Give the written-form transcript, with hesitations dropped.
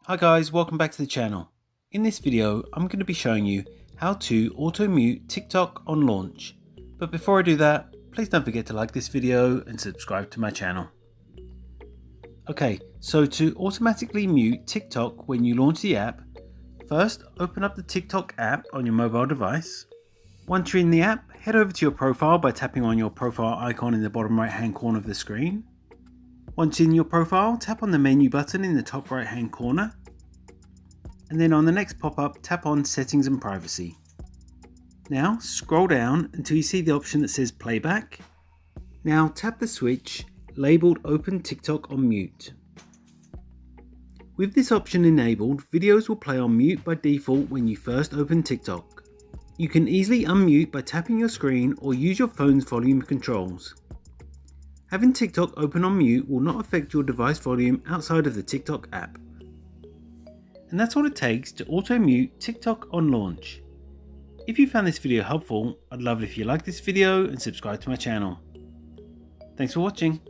Hi guys, welcome back to the channel. In this video, I'm going to be showing you how to auto-mute TikTok on launch. But before I do that, please don't forget to like this video and subscribe to my channel. Okay, so to automatically mute TikTok when you launch the app, first open up the TikTok app on your mobile device. Once you're in the app, head over to your profile by tapping on your profile icon in the bottom right hand corner of the screen. Once in your profile, tap on the menu button in the top right hand corner. And then on the next pop-up, tap on Settings and Privacy. Now scroll down until you see the option that says Playback. Now tap the switch labelled Open TikTok on Mute. With this option enabled, videos will play on mute by default when you first open TikTok. You can easily unmute by tapping your screen or use your phone's volume controls. Having TikTok open on mute will not affect your device volume outside of the TikTok app. And that's all it takes to auto-mute TikTok on launch. If you found this video helpful, I'd love it if you like this video and subscribe to my channel. Thanks for watching.